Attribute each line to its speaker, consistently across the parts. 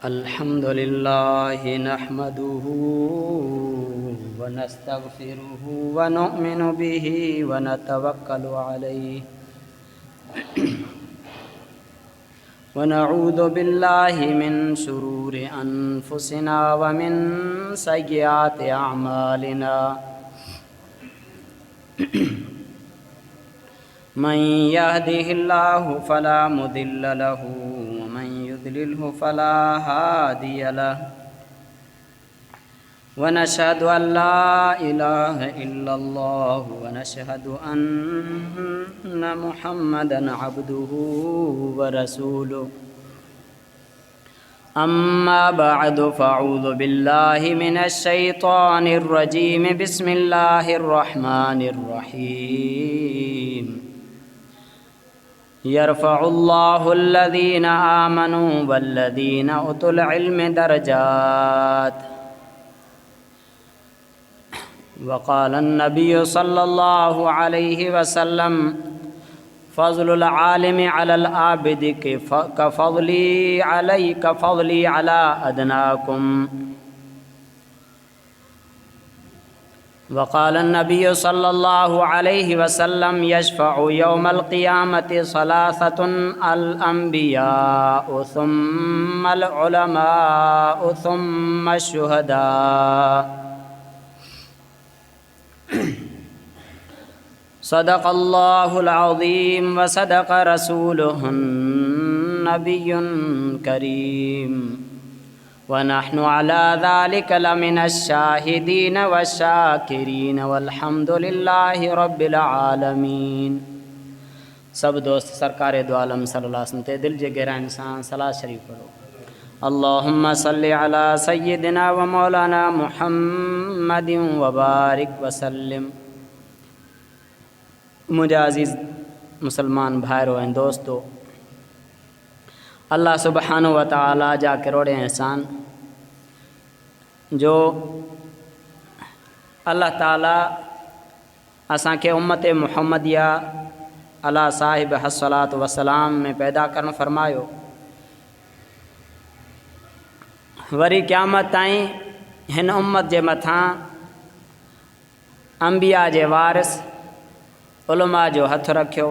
Speaker 1: अल्हम्दुलिल्लाहि नहमदुहु व नस्तगफिरुहु व नु'मिनु बिही व नतवक्कलु अलैहि व नऊज़ु बिल्लाहि मिन शुरूरि अनफुसिना व मिन सय्यिआति अअमालिना मन यहदिहिल्लाहु फला मुदिल्ल लहु व मन युद्लिल्हु फला हादिय लहु व नशहदु अन ला इलाहा इल्लल्लाहु व नशहदु अन्ना मुहम्मदन अब्दुहु व रसूलुहु अम्मा बअदु फ़अऊज़ु बिल्लाहि मिनश शैतानिर रजीम बिस्मिल्लाहिर रहमानिर रहीम यरफ़उल्लाहुल्लज़ीना आमनू वल्लज़ीना उतुल इल्म दरजात वक़ालन नबिय्यु सल्लल्लाहु अलैहि वसल्लम फ़ज़्लुल आलिमि अलल आबिदि कफ़ज़ली अला अदनाकुम वक़ालन नबिय्यु सल्लल्लाहु अलैहि वसल्लम यशफ़अु यौमल क़ियामति सलासतुन अल अंबियाउ सुम्मल उलमाउ सुम्मश शुहदा सदक़ल्लाहुल अज़ीम व सदक़ रसूलुहुन नबियुन करीम व नहनु अला ज़ालिका लमिनश शाहिदीन व शाकिरीन वल्हम्दुलिल्लाहि रब्बिल आलमीन। सब दोस्त सरकार दो आलम सल्लल्लाहु अलैहि वसल्लम ते दिल जे गहराइन सां सलात शरीफ पढ़ो। अल्लाहुम्मा सल्लि अला सय्यिदिना व मौलाना मुहम्मदिन व बारिक व सल्लिम। मुझे अज़ीज़ मुसलमान भाइयों और दोस्तों, अल्लाह सुब्हानहु व तआला जा करोड़े एहसान जो अल्लाह ताला असां के उम्मत मुहम्मदिया अला साहिब हस्सलात वसलाम में पैदा करन फरमायो। वरी क़यामत ताईं हिन उम्मत जे मथां अंबिया जे वारिस उलमा जो हथ रखियो,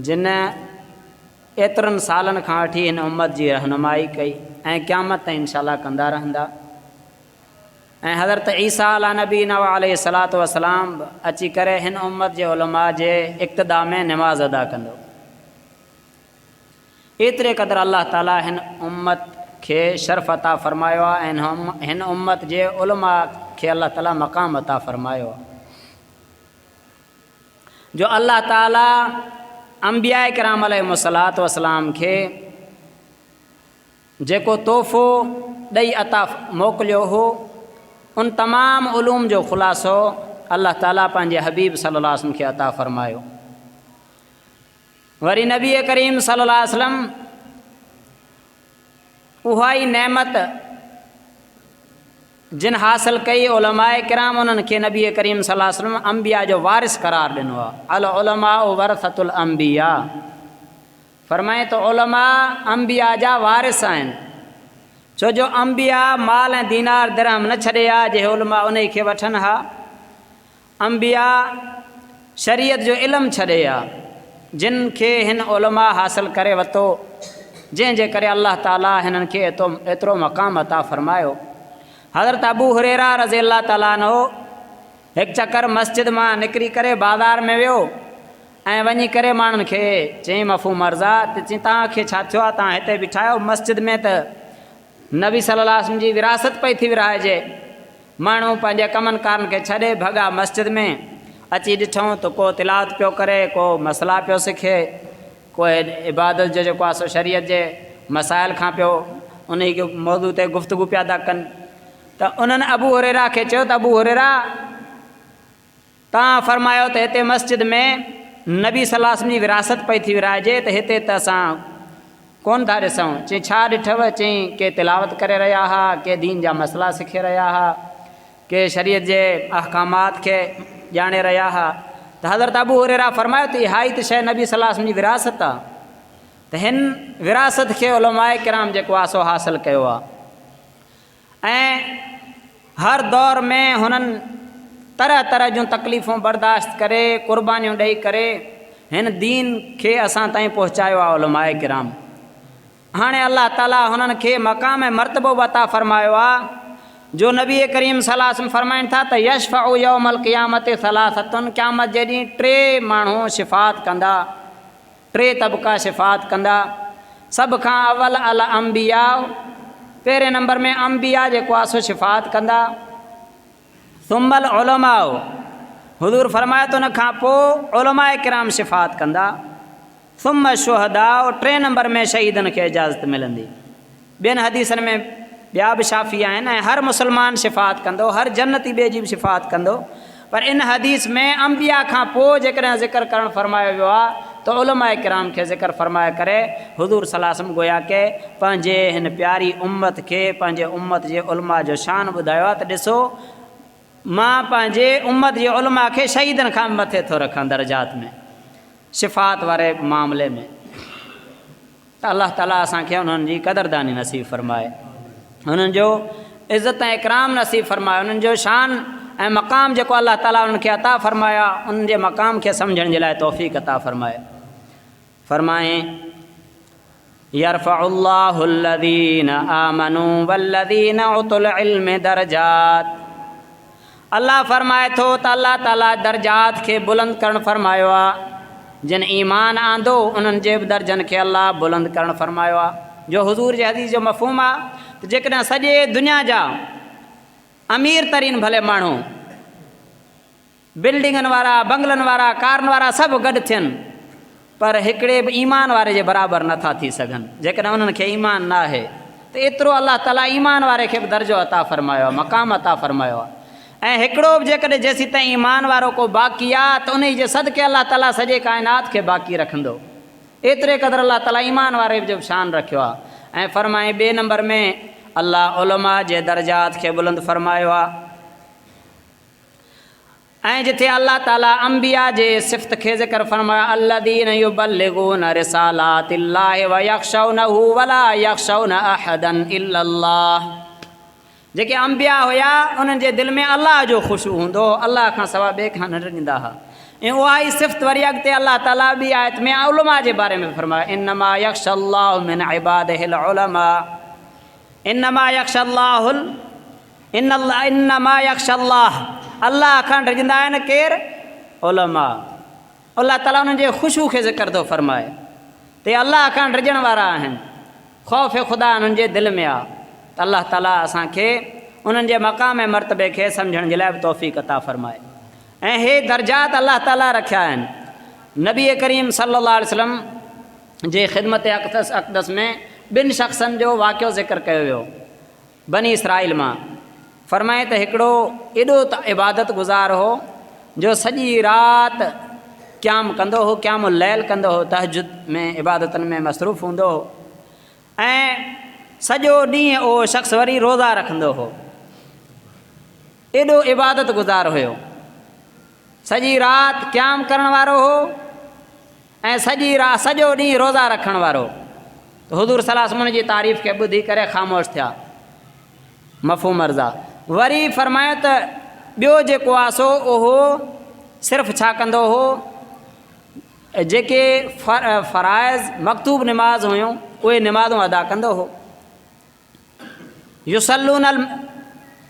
Speaker 1: जिन एतिरनि सालनि खां वठी हिन उम्मत जी रहनुमाई कई ऐं क़यामत ताईं इंशाअल्लाह कंदा रहंदा। ऐं हज़रत ईसा अला नबीना अलैहिस्सलातु वस्सलाम अची करे हिन उम्मत जे उलमा जे इक़्तिदा में नमाज़ अदा कंदो। एतिरे क़दुरु अल्लाह ताला हिन उम्मत खे शर्फ़ अता फ़रमायो आहे ऐं हिन उम्मत जे उलमा खे अल्लाह ताला मक़ाम अता फ़रमायो आहे जो अल्लाह ताला अंबिया किराम अलैहिमुस्सलातु वस्सलाम खे जेको तोहफ़ो ॾेई अता मोकिलियो हो, उन तमाम उलूम जो ख़ुलासो अल्लाह ताला पंहिंजे हबीब सल्लल्लाहु अलैहि वसल्लम खे अता फ़रमायो। वरी नबी करीम सल्लल्लाहु अलैहि वसल्लम उहा ई नेमत जिन हासिल कई उलमाए किराम, उन्हनि खे नबी करीम सल्लल्लाहु अलैहि वसल्लम अंबिया जो वारिस करार ॾिनो आहे। अल उलमाउ वरसतुल अंबिया, फरमाए तो उलमा अंबिया जा वारिस आहिनि। छो जो अंबिया माल ऐं दीनार दिरहम न छॾे हा जे उलमा उन खे वठनि हा। अंबिया शरीयत जो इल्मु छॾे हा जिन खे हिन उलमा हासिल करे वरितो, जंहिंजे करे अल्लाह ताला हिननि खे एतिरो मक़ाम अता फ़रमायो। हज़रत अबू हुरैरा रज़ी अल्लाह ताला अन्हु हिकु चकर मस्जिद मां निकिरी करे बाज़ार में वियो ऐं वञी करे माण्हुनि खे चई मफ़हूम अर्ज़ा त चई तव्हांखे छा थियो आहे, तव्हां हिते बीठा आहियो मस्जिद में, त नबी सल्लल्लाहु अलैहि वसल्लम जी विरासत पई थी विराइजे। माण्हू पंहिंजे कमनि कारनि खे छॾे भॻा मस्जिद में अची ॾिठूं त को तिलावत पियो करे, को मसला पियो सिखे, को इबादत जो जेको आहे सो शरीयत जे मसाइल खां पियो उन खे मौज़ू ते गुफ़्तगू पिया था कनि। त उन्हनि अबू हुरैरा खे चयो त अबू हुरैरा तव्हां फ़रमायो त हिते मस्जिद में नबी सल्लल्लाहु अलैहि वसल्लम जी विरासत पई थी विराइजे, त हिते त असां कोन था ॾिसूं। चई छा ॾिठव? चई के तिलावत करे रहिया हुआ, के दीन जा मसला सिखे रहिया हुआ, के शरीयत जे अहकामात खे ॼाणे रहिया हुआ। त हज़रत अबू हुरैरा फरमायो त इहा ई त शइ नबी सल्लल्लाहु अलैहि वसल्लम जी विरासत आहे। त हिन विरासत खे उलमाए किराम जेको आहे सो हासिल कयो आहे ऐं हर दौर में हुननि तरह तरह जूं तकलीफ़ूं बर्दाश्त करे क़ुर्बानियूं ॾेई करे हिन दीन खे असां ताईं पहुचायो आहे उलमाए किराम। हाणे अल्लाह ताला हुननि खे मक़ाम ऐं मर्तबो अता फ़रमायो आहे जो नबी करीम सल्लल्लाहु अलैहि वसल्लम फरमाइनि था त यशफ़उ यौमल क़ियामत सलासतुन, क़यामत जे ॾींहुं 3 माण्हू शिफ़ात कंदा, 3 तबक़ा शिफ़ात कंदा। सभ खां अवल अल अंबिया, पहिरें नंबर में अंबिया जेको आहे सो शिफ़ात कंदा। सुम्मल उलमाओ, हुज़ूर फरमाए त उन खां पोइ उलमाए किराम शिफ़ात कंदा। सुम्म शुहदाओ, 3 नंबर में शहीदनि खे इजाज़त मिलंदी। ॿियनि हदीसनि में ॿिया बि शाफ़ी आहिनि ऐं हर मुस्लमान शिफ़ात कंदो, हर जन्नती ॿिए जी बि शिफ़ात कंदो। पर इन हदीस में अंबिया खां पोइ जेकॾहिं ज़िक्र करणु फरमायो वियो आहे त उलमाए किराम खे ज़िक्र फरमाए करे हुज़ूर सल्लल्लाहु अलैहि वसल्लम गोया के पंहिंजे हिन प्यारी उम्मत खे, पंहिंजे उम्मत जे उलमा जो शान ॿुधायो आहे त ॾिसो मां पंहिंजे उम्मत जे उलमा खे शहीदनि खां मथे थो रखां दर्जात में, शिफ़ात वारे मामले में। त अल्लाह ताला असांखे उन्हनि जी क़दरदानी नसीब फ़रमाए, उन्हनि जो इज़त ऐं इकराम नसीब फ़रमाए, उन्हनि जो शान ऐं मक़ाम जेको अल्लाह ताला उन्हनि खे अता फ़रमाया उन्हनि जे मक़ाम खे सम्झण जे लाइ तौफ़ीक़ अता फ़रमाए। फरमाए यरफ़उल्लाहु अल्लज़ीना आमनू वल्लज़ीना उतुल इल्म दरजात, अल्लाह फरमाए थो त अल्लाह ताला दर्जात खे बुलंद करणु फरमायो आहे। जिन ईमान आंदो उन्हनि जे बि दर्जनि खे अल्लाह बुलंद करणु फरमायो आहे। जो हुज़ूर जे हदीस जो मफ़हूम आहे त जेकॾहिं सॼे दुनिया जा अमीर तरीन भले माण्हू, बिल्डिंगनि वारा, बंगलनि वारा, कारनि वारा सभु गॾु थियनि, पर हिकिड़े बि ईमान वारे जे बराबरि नथा थी सघनि जेकॾहिं उन्हनि खे ईमान न आहे। त एतिरो अल्लाह ताला ईमान वारे खे बि दर्जो अता फ़रमायो आहे, मक़ाम अता फ़रमायो आहे। ऐं हिकिड़ो बि जेकॾहिं जेसीं ताईं ईमान वारो को बाक़ी आहे त उन जे सदके अल्लाह ताला सॼे काइनात खे बाक़ी रखंदो। एतिरे क़दुरु अल्लाह ताला ईमान वारे जो शान रखियो आहे। ऐं फ़रमाए ॿिए नंबर में अल्लाह उलमा जे दर्जात खे बुलंद फ़रमायो आहे। ऐं जिथे अल्लाह ताला अंबिया जे सिफ़त खे ज़िक्र फ़रमायो अल्लज़ीन युबल्लिगून रिसालातिल्लाहि व यख़शौनहु वला यख़शौन अहदन इल्लल्लाह, जेके अंबिया हुया उन्हनि जे दिलि में अल्लाह जो ख़ुशू हूंदो, अल्लाह खां सवाइ ॿिए खां न ॾींदा हुआ। ऐं उहा ई सिफ़त वरी अॻिते अल्लाह ताला ॿी आयत में उलमा जे बारे में फ़रमायो इन्नमा यख़शल्लाहु मिन इबादिहिल उलमा, इन्नमा यख़शल्लाहुल इन्नमा यख़शल्लाह, अल्लाह खां ॾिंदा आहिनि केरु? उलमा। अल्लाह ताला उन्हनि जे ख़ुशू खे ज़िक्र थो फ़रमाए ते अल्लाह खां ॾिजण वारा आहिनि, ख़ौफ़ ख़ुदा उन्हनि जे दिलि में आहे। त अल्लाह ताला असांखे उन्हनि जे मक़ाम ऐं मर्तबे खे सम्झण जे लाइ बि तौफ़ीक़ अता फ़रमाए। ऐं हे दर्जात अल्लाह ताला रखिया आहिनि। नबी करीम सल्लल्लाहु अलैहि वसल्लम जे ख़िदमत अक़दस में 2 शख़्सनि जो वाक़ियो ज़िक्र कयो वियो बनी इसराइल मां। फ़रमाए त हिकिड़ो एॾो त इबादत गुज़ार हो जो सॼी राति क़याम कंदो हो, क़यामुल लैल कंदो हो, तहजुद में इबादतनि में मसरूफ़ हूंदो हो। ऐं सॼो ॾींहुं उहो शख़्स वरी रोज़ा रखंदो हो, एॾो इबादत गुज़ार हुयो। सॼी राति क़याम करण वारो हो ऐं सॼी राति सॼो ॾींहुं रोज़ा रखण वारो। त हुज़ूर सल्लल्लाहु अलैहि वसल्लम जी तारीफ़ खे ॿुधी करे ख़ामोश थिया, मफ़हूम अर्ज़ा। वरी फ़रमायो त ॿियो जेको आहे सो उहो सिर्फ़ु छा कंदो हो, जेके फ़राइज़ मकतूब निमाज़ हुयूं उहे निमाज़ूं अदा कंदो हो। युसल्लून अल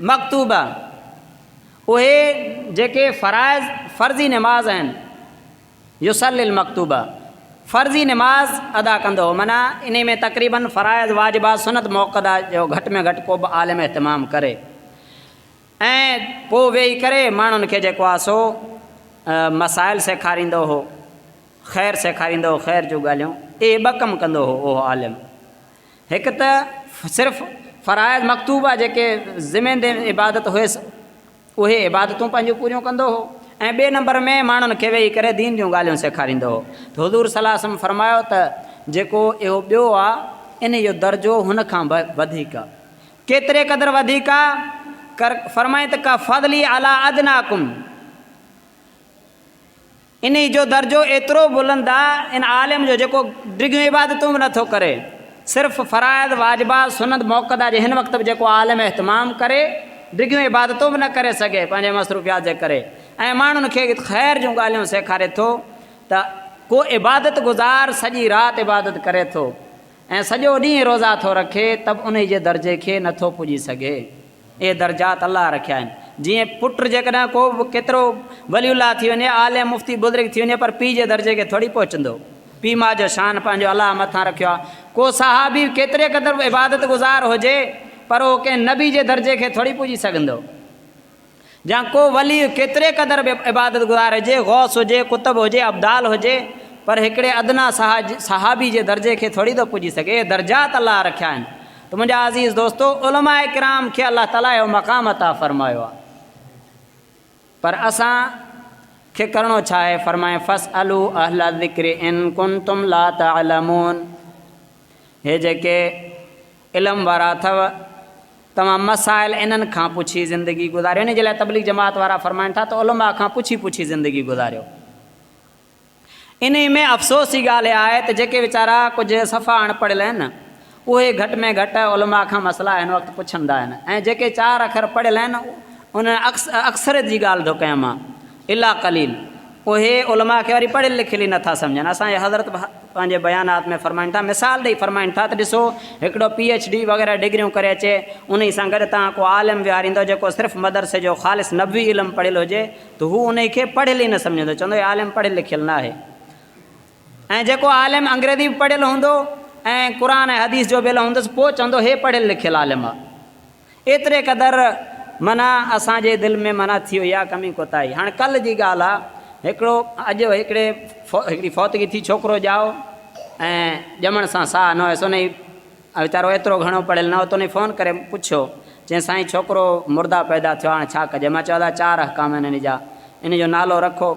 Speaker 1: मकतूबा, उहे जेके फ़र्ज़ी निमाज़ आहिनि, युसल्लिल मकतूबा, फ़र्ज़ी निमाज़ अदा कंदो हो। माना इन में तक़रीबन फ़राइज़ वाजिबात सुनत मौक़दा जो घटि में घटि को बि आलिम इहतमाम करे ऐं पोइ वेही करे माण्हुनि खे जेको आहे सो मसाइल सेखारींदो हो, ख़ैर सेखारींदो हो, ख़ैर जूं ॻाल्हियूं। इहे 2 कम कंदो हो उहो आलिम। हिकु त सिर्फ़ु फ़राइज़ मकतूबा जेके ज़िमेदार इबादत हुयसि उहे इबादतूं पंहिंजूं पूरियूं कंदो हो। ऐं ॿिए नंबर में माण्हुनि खे वेही करे दीन जूं ॻाल्हियूं सेखारींदो हो। त हुज़ूर सल्लल्लाहु अलैहि वसल्लम फ़रमायो त जेको इहो ॿियो आहे इन जो दर्जो हुन खां वधीक आहे। केतिरे क़दुरु वधीक आहे? फ़रमाए त का फ़ज़ली अला अदनाकुम, इन जो दर्जो एतिरो बुलंद आहे इन आलिम जो जेको डिघियूं इबादतूं बि नथो करे, सिर्फ़ु फ़राइद वाजिबात सुनत मौक़दा जे हिन वक़्त बि जेको आलिम इहतमाम करे डिघियूं इबादतूं बि न करे सघे पंहिंजे मसरूफ़ियात जे करे, ऐं माण्हुनि खे ख़ैर जूं ॻाल्हियूं सेखारे थो त को इबादत गुज़ार सॼी राति इबादत करे थो ऐं सॼो ॾींहुं रोज़ा थो रखे त बि उन जे दर्जे खे नथो पुॼी सघे। इहे दर्जात अलाह रखिया आहिनि। जीअं पुटु जेकॾहिं को बि केतिरो वलीउल्लाह थी वञे, आलिम मुफ़्ती बुज़ुर्ग थी वञे, पर पीउ जे दर्जे खे थोरी पहुचंदो। पीउ माउ जो शान पंहिंजो अलाह मथां रखियो आहे। को सहाबी केतिरे क़दुरु इबादत गुज़ार हुजे पर उहो कंहिं नबी जे दर्जे खे थोरी पुॼी सघंदो। या को वली केतिरे क़दुरु इबादत गुज़ार हुजे, गौस हुजे, कुतुब हुजे, अब्दाल हुजे, पर हिकिड़े अदना सहाबी जे दर्जे खे थोरी थो पुॼी सघे। दर्जात अलाह रखिया आहिनि। त मुंहिंजा अज़ीज़ दोस्तो, उलमा किराम खे अलाह ताला जो मक़ाम अता फ़रमायो आहे, पर असां खे करिणो छा आहे? फ़रमाए फ़स्अलू अहल ज़िक्रि इन कुंतुम ला तअलमून। हे जेके इल्म वारा अथव, तव्हां मसाइल इन्हनि खां पुछी ज़िंदगी गुज़ारियो। इन जे लाइ तबलीग जमात वारा फ़रमाइनि था त उलमा खां पुछी पुछी ज़िंदगी गुज़ारियो। इन में अफ़सोस जी ॻाल्हि आहे त जेके वीचारा कुझु सफ़ा अणपढ़ियल आहिनि, उहे घटि में घटि उलमा खां मसइला हिन वक़्तु पुछंदा आहिनि, ऐं जेके 4 अखर पढ़ियल आहिनि उन्हनि अक्सरियत जी ॻाल्हि थो कयां मां, इला कलील, उहे उलमा खे वरी पढ़ियल लिखियल ई नथा सम्झनि। असांजे हज़रत पंहिंजे बयानात में फ़रमाइनि था, मिसाल ॾेई फ़रमाइनि था त ॾिसो, हिकिड़ो PhD वग़ैरह डिग्रियूं करे अचे, उन सां गॾु तव्हां को आलिम विहारींदो जेको सिर्फ़ु मदरसे जो ख़ालिस नबी इल्मु पढ़ियल हुजे, त हू उन खे पढ़ियल ई न सम्झंदो, चवंदो हे आलिम पढ़ियल लिखियल न आहे। ऐं जेको आलिम अंग्रेज़ी बि पढ़ियल हूंदो ऐं क़ुर ऐं हदीस जो बि इल्मु हूंदुसि, पोइ चवंदो हे पढ़ियल लिखियल आलिम आहे। एतिरे क़दुरु माना असांजे दिलि में माना थी वई आहे कमी कोताही। हाणे कल्ह जी ॻाल्हि आहे, हिकिड़ी फौतगी थी, छोकिरो ॼाओ ऐं ॼमण सां साह न हुयसि। उन वीचारो एतिरो घणो पढ़ियल न हो, त उन फ़ोन करे पुछियो, चई साईं छोकिरो मुर्दा पैदा थियो, हाणे छा कजे? मां चयो 4 अहकाम आहिनि इन जा, इन जो नालो रखो,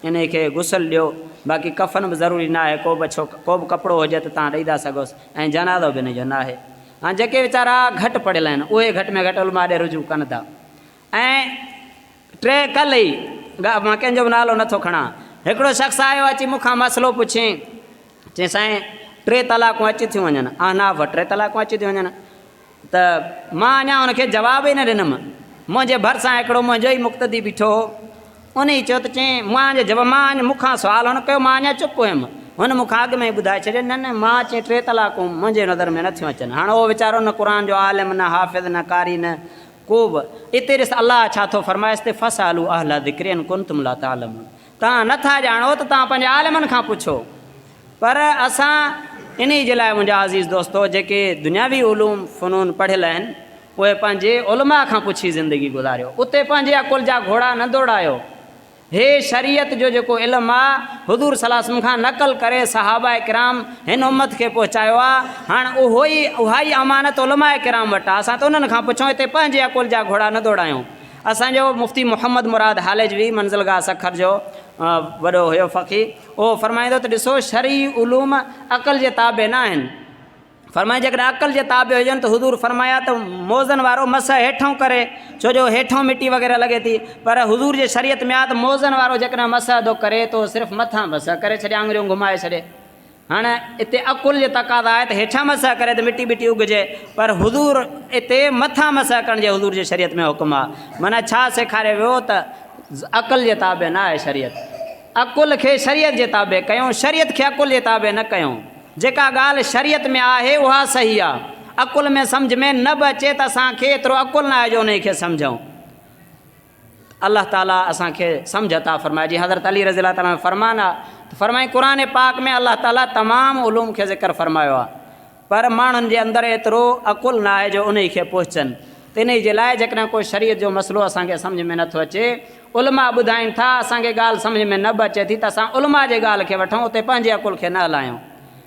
Speaker 1: इन खे गुसल ॾियो, बाक़ी कफ़न बि ज़रूरी न आहे, को बि कपिड़ो हुजे त तव्हां ॾेई था सघोसि, ऐं जनाज़ो बि इन जो न आहे। हाणे जेके वीचारा घटि पढ़ियल आहिनि उहे घटि में घटि उलमा ॾे रुजू कनि था। ऐं कल्ह ई मां कंहिंजो बि नालो नथो खणा, हिकिड़ो शख़्स आयो अची मूंखां मसइलो पुछे, चई साईं 3 तलाक़ूं अची थियूं वञनि, अहनाफ़ 3 तलाक़ूं अची थियूं वञनि, त मां अञा हुनखे जवाब ई न ॾिनमि। मुंहिंजे भरिसां हिकिड़ो मुंहिंजो ई मुक़्तदी बीठो हो, उन ई चयो त चई मां मूंखां सुवालु हुन कयो, मां अञा चुप हुयमि, हुन मूंखां अॻु में ई ॿुधाए छॾियो, न मां चई 3 तलाक़ूं मुंहिंजे नज़र में नथियूं अचनि। हाणे उहो वीचारो न क़ुर जो आलिम, न हाफ़िज़, न कारी, न को बि। हिते ॾिस अलाह छा थो फ़रमाएसि ते फ़स्अलू अहल ज़िक्रि इन कुंतुम ला तअलमून। तव्हां नथा ॼाणो त तव्हां पंहिंजे आलिमनि खां पुछो। पर असां इन जे लाइ मुंहिंजा अज़ीज़ दोस्तो, जेके दुनियावी उलूम फ़नून पढ़ियल आहिनि, उहे पंहिंजे उलमा खां पुछी ज़िंदगी गुज़ारियो। उते पंहिंजे अकुल जा घोड़ा न दौड़ायो। हे शरीयत जो जेको इल्मु आहे, हुज़ूर सल्लल्लाहु अलैहि वसल्लम खां नक़ल करे सहाबा किराम हिन उम्मत खे पहुचायो आहे। हाणे उहा ई अमानत उलमा किराम वटि आहे, असां त उन्हनि खां पुछूं, हिते पंहिंजे अकुल जा घोड़ा न दौड़ायूं। असांजो मुफ़्ती मोहम्मद मुराद हालेजवी मंज़िलगाह सखर जो वॾो हुयो फ़क़ीह, उहो फ़रमाईंदो त ॾिसो, शरई उलूम अक़ल जे ताबे न आहिनि। फ़रमाए जेकॾहिं अक़ल जे ताबे हुजनि त हुज़ूर फ़रमाया त मौज़न वारो मस हेठों करे, छो जो हेठों मिटी वग़ैरह लॻे थी, पर हुज़ूर जे शरीयत में आहे त मौज़न वारो जेकॾहिं मस थो करे त सिर्फ़ु मथां मस करे छॾे, आङुरियूं घुमाए छॾे। हाणे हिते अकुल जे तक़ाज़ा आहे त हेठां मस करे त मिटी बिटी उगजे, पर हुज़ूर हिते मथां मस करण जे हुज़ूर जे शरीयत में हुकुम आहे। माना छा सेखारे वियो त अक़ल जे ताबे न आहे शरीयत, अकुल खे शरीयत जे ताबे कयूं, शरीयत खे अकुल जे ताबे न कयूं। जेका ॻाल्हि शरीयत में आहे उहा सही आहे, अकुल में सम्झ में न बि अचे त असांखे एतिरो अकुल न आहे जो उन खे सम्झूं। अलाह ताला असांखे सम्झ अता फ़रमाए। जी हज़रत अली रज़ी अल्लाह ताला फ़रमान आहे त फ़रमाए क़ुर पाक में अलाह ताला तमामु उलूम खे ज़िक्र फ़रमायो आहे, पर माण्हुनि जे अंदरि एतिरो अकुल न आहे जो उन खे पहुचनि। त इन जे लाइ जेकॾहिं कोई शरीयत जो मसइलो असांखे सम्झ में नथो अचे, उलमा ॿुधाइनि था, असांखे ॻाल्हि सम्झ में न बि अचे थी, त असां उलमा जे ॻाल्हि खे वठूं, उते पंहिंजे अकुल खे न हलायूं।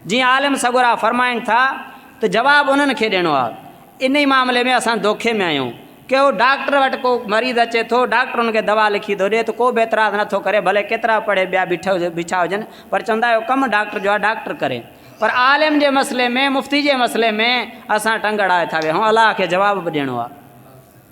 Speaker 1: जीअं आलिम सगुरा फ़रमाइनि था त जवाबु उन्हनि खे ॾियणो आहे। इन ई मामले में असां धोखे में आहियूं। को डॉक्टर वटि को मरीज़ अचे थो, डॉक्टर हुनखे दवा लिखी थो ॾिए, त को बि एतिराज़ नथो करे, भले केतिरा पढ़े ॿिया बीठा हुजनि, पर चवंदा आहियो कमु डॉक्टर जो आहे, डॉक्टर करे। पर आलिम जे मसइले में, मुफ़्ती जे मसइले में असां टंग अड़ाए था वेहूं। अलाह खे जवाबु बि ॾियणो आहे।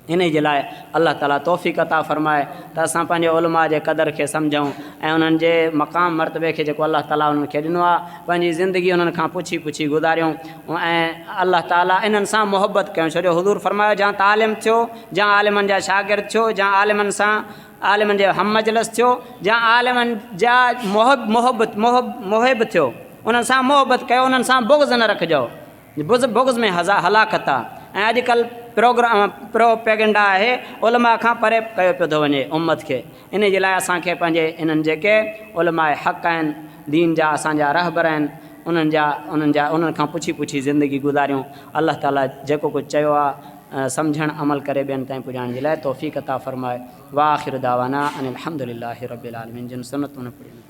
Speaker 1: इन जे लाइ अल्लाह ताला तौफ़ीक़ अता फ़रमाए त असां पंहिंजे उलमा जे क़दर खे सम्झूं ऐं उन्हनि जे मक़ाम मर्तबे खे जेको अल्लाह ताला उन्हनि खे ॾिनो आहे पंहिंजी ज़िंदगी उन्हनि खां पुछी पुछी गुज़ारियूं ऐं अल्लाह ताला इन्हनि सां मुहबत कयूं। छो जो हुज़ूर फ़रमायो जहाँ तालिम थियो, जहाँ आलिमनि जा शागिर्द थियो, जहाँ आलिमनि सां आलिमनि जे हम मजलिस थियो, जहाँ आलिमनि जा मुहिब थियो, उन्हनि सां मुहबत कयो, उन्हनि सां बुग़्ज़ न रखिजो। बुग़्ज़ में हलाकत आहे ऐं अॼुकल्ह प्रोपेगेंडा आहे उलमा खां परे कयो पियो थो वञे उम्मत खे। इन जे लाइ असांखे पंहिंजे इन्हनि जेके उलमाए हक़ आहिनि, दीन जा असांजा रहबर आहिनि, उन्हनि खां पुछी पुछी ज़िंदगी गुज़ारियूं। अल्लाह ताला जेको कुझु चयो आहे सम्झणु अमल करे ॿियनि ताईं पुॼाइण जे लाइ तौफ़ीक़ अता फ़रमाए। व आख़िर दावाना अनिल हम्दुलिल्लाहि रब्बिल आलमीन। जिन सुन्नतूं न पढ़ी